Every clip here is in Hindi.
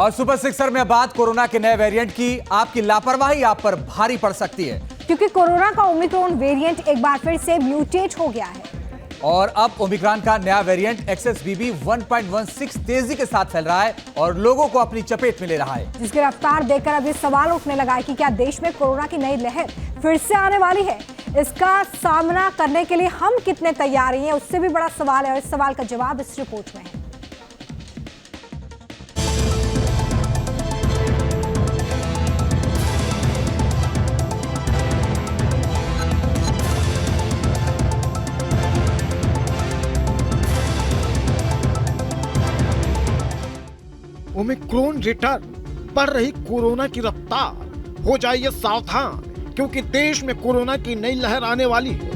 और सुपर सिक्सर में बात कोरोना के नए वेरिएंट की। आपकी लापरवाही आप पर भारी पड़ सकती है, क्योंकि कोरोना का ओमिक्रॉन वेरिएंट एक बार फिर से म्यूटेट हो गया है और अब ओमिक्रॉन का नया वेरिएंट XBB 1.16 तेजी के साथ फैल रहा है और लोगों को अपनी चपेट में ले रहा है, जिसकी रफ्तार देखकर अब ये सवाल उठने लगा है कि क्या देश में कोरोना की नई लहर फिर से आने वाली है। इसका सामना करने के लिए हम कितने तैयार हैं, उससे भी बड़ा सवाल है और इस सवाल का जवाब इस रिपोर्ट में है। ओमिक्रॉन रिटर्न, बढ़ रही कोरोना की रफ्तार, हो जाइए सावधान क्योंकि देश में कोरोना की नई लहर आने वाली है।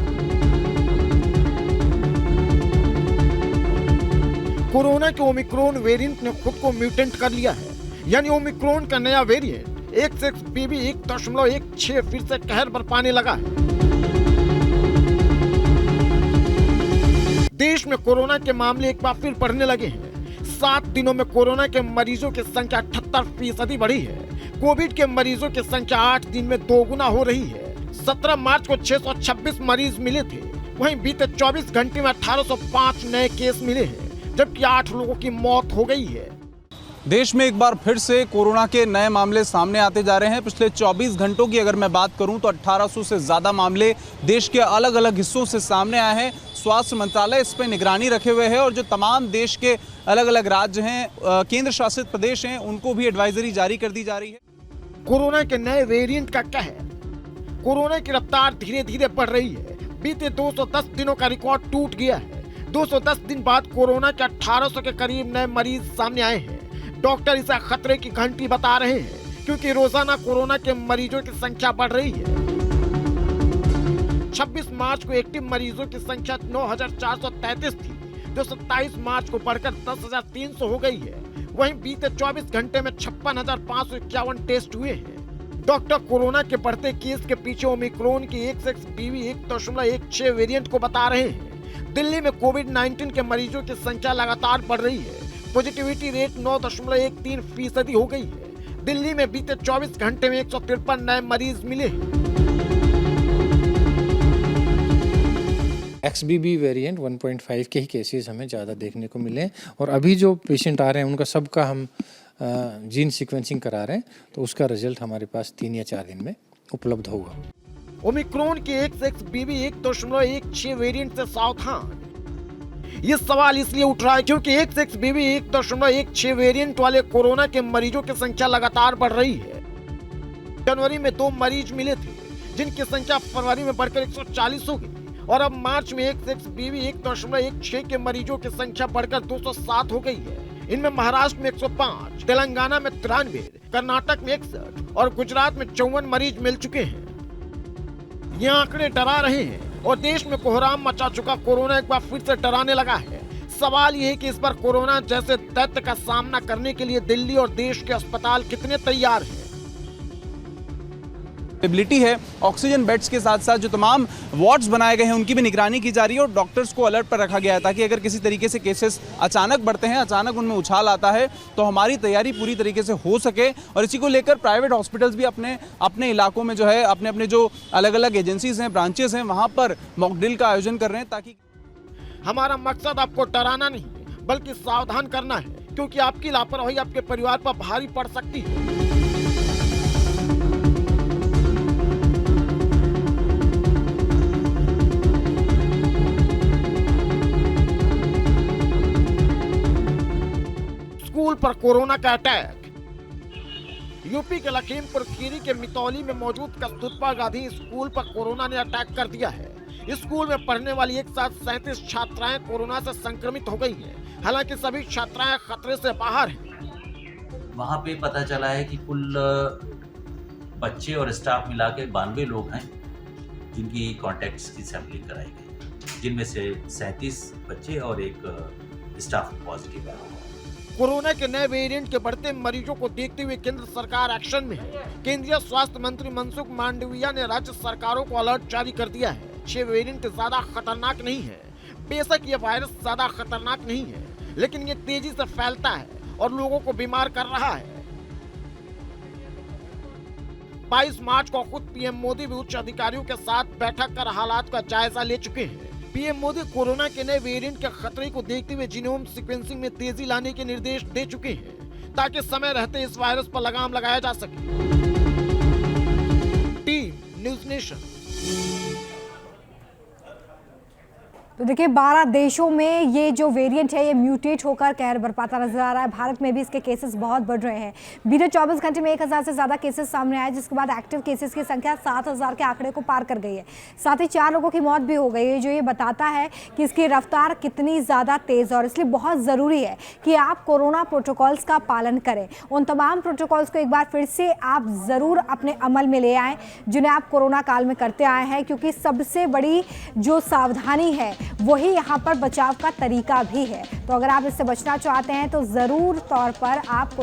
कोरोना के ओमिक्रॉन वेरिएंट ने खुद को म्यूटेंट कर लिया है, यानी ओमिक्रॉन का नया वेरिएंट XBB 1.16 फिर से कहर बरपाने लगा है। देश में कोरोना के मामले एक बार फिर बढ़ने लगे हैं। 7 दिनों में कोरोना के मरीजों की संख्या 78% बढ़ी है। कोविड के मरीजों की संख्या 8 दिन में दोगुना हो रही है। 17 मार्च को 626 मरीज मिले थे, वहीं बीते 24 घंटे में 1805 नए केस मिले हैं, जबकि 8 लोगों की मौत हो गई है। देश में एक बार फिर से कोरोना के नए मामले सामने आते जा रहे हैं। पिछले 24 घंटों की अगर मैं बात करूं तो 1800 से ज्यादा मामले देश के अलग अलग हिस्सों से सामने आए हैं। स्वास्थ्य मंत्रालय इस पर निगरानी रखे हुए है और जो तमाम देश के अलग अलग राज्य हैं, केंद्र शासित प्रदेश हैं, उनको भी एडवाइजरी जारी कर दी जा रही है। कोरोना के नए वेरिएंट का क्या है? कोरोना की रफ्तार धीरे धीरे बढ़ रही है। बीते 210 दिनों का रिकॉर्ड टूट गया है। 210 दिन बाद कोरोना के 1800 के करीब नए मरीज सामने आए हैं। डॉक्टर इसे खतरे की घंटी बता रहे हैं, क्योंकि रोजाना कोरोना के मरीजों की संख्या बढ़ रही है। 26 मार्च को एक्टिव मरीजों की संख्या 9433 थी, जो 27 मार्च को बढ़कर 10,300 हो गई है। वहीं बीते 24 घंटे में 56,551 टेस्ट हुए हैं। डॉक्टर कोरोना के बढ़ते केस के पीछे ओमिक्रॉन की XBB 1.16 वेरिएंट को बता रहे हैं। दिल्ली में कोविड-19 के मरीजों की संख्या लगातार बढ़ रही है। पॉजिटिविटी रेट 9.13% हो गई है। दिल्ली में बीते 24 घंटे में 153 नए मरीज मिले हैं। XBB वेरिएंट 1.5 के ही केसेस हमें ज़्यादा देखने को मिले और अभी जो पेशेंट आ रहे हैं उनका सबका हम जीन सीक्वेंसिंग करा रहे हैं, तो उसका रिजल्ट हमारे पास 3 या 4 दिन में उपलब्ध होगा। ओमिक्रॉन के XBB 1.16 वेरिएंट से सावधान, ये सवाल इसलिए उठ रहा है क्योंकि XBB 1.16 वेरिएंट वाले कोरोना के मरीजों की संख्या लगातार बढ़ रही है। जनवरी में 2 मरीज मिले थे, जिनकी संख्या फरवरी में बढ़कर 140 हो गई और अब मार्च में XBB 1.16 के मरीजों की संख्या बढ़कर 207 हो गई है। इनमें महाराष्ट्र में 105, तेलंगाना में 93, कर्नाटक में 61 और गुजरात में 54 मरीज मिल चुके हैं। ये आंकड़े डरा रहे हैं और देश में कोहराम मचा चुका कोरोना एक बार फिर से डराने लगा है। सवाल ये है कि इस बार कोरोना जैसे दैत्य का सामना करने के लिए दिल्ली और देश के अस्पताल कितने तैयार हैं। एबिलिटी है, ऑक्सीजन बेड्स के साथ साथ जो तमाम वार्ड्स बनाए गए हैं उनकी भी निगरानी की जा रही है और डॉक्टर्स को अलर्ट पर रखा गया है, ताकि अगर किसी तरीके से केसेस अचानक बढ़ते हैं, अचानक उनमें उछाल आता है, तो हमारी तैयारी पूरी तरीके से हो सके। और इसी को लेकर प्राइवेट हॉस्पिटल्स भी अपने अपने इलाकों में जो है अपने अपने जो अलग अलग एजेंसीज हैं, ब्रांचेस हैं, वहाँ पर मॉक ड्रिल का आयोजन कर रहे हैं, ताकि हमारा मकसद आपको डराना नहीं बल्कि सावधान करना है, क्योंकि आपकी लापरवाही आपके परिवार पर भारी पड़ सकती है। स्कूल पर कोरोना का अटैक। यूपी के लखीमपुर खीरी के मितौली में मौजूद कस्तूरबा गांधी स्कूल पर कोरोना ने अटैक कर दिया है। स्कूल में पढ़ने वाली एक साथ 37 छात्राएं कोरोना से संक्रमित हो गई हैं। हालांकि सभी छात्राएं खतरे से बाहर हैं। वहां पे पता चला है कि कुल बच्चे और स्टाफ मिला के 92 लोग हैं जिनकी कॉन्टैक्ट्स की सैंपलिंग कराई गई, जिनमें से 37 बच्चे और एक स्टाफ पॉजिटिव है। कोरोना के नए वेरिएंट के बढ़ते मरीजों को देखते हुए केंद्र सरकार एक्शन में है। केंद्रीय स्वास्थ्य मंत्री मनसुख मांडविया ने राज्य सरकारों को अलर्ट जारी कर दिया है। 6 वेरिएंट ज्यादा खतरनाक नहीं है। बेशक ये वायरस ज्यादा खतरनाक नहीं है, लेकिन ये तेजी से फैलता है और लोगों को बीमार कर रहा है। 22 मार्च को खुद पीएम मोदी भी उच्च अधिकारियों के साथ बैठक कर हालात का जायजा ले चुके हैं। पीएम मोदी कोरोना के नए वेरिएंट के खतरे को देखते हुए जीनोम सीक्वेंसिंग में तेजी लाने के निर्देश दे चुके हैं ताकि समय रहते इस वायरस पर लगाम लगाया जा सके। Team news nation. तो देखिए 12 देशों में ये जो वेरिएंट है ये म्यूटेट होकर कहर बरपाता नजर आ रहा है। भारत में भी इसके केसेस बहुत बढ़ रहे हैं। बीते 24 घंटे में 1000 से ज़्यादा केसेस सामने आए, जिसके बाद एक्टिव केसेस की संख्या 7000 के आंकड़े को पार कर गई है। साथ ही 4 लोगों की मौत भी हो गई है, जो ये बताता है कि इसकी रफ्तार कितनी ज़्यादा तेज़ है। और इसलिए बहुत ज़रूरी है कि आप कोरोना प्रोटोकॉल्स का पालन करें। उन तमाम प्रोटोकॉल्स को एक बार फिर से आप ज़रूर अपने अमल में ले आएँ जिन्हें आप कोरोना काल में करते आए हैं, क्योंकि सबसे बड़ी जो सावधानी है वही यहाँ पर बचाव का तरीका भी है। तो अगर आप इससे बचना चाहते हैं तो ज़रूर तौर पर आप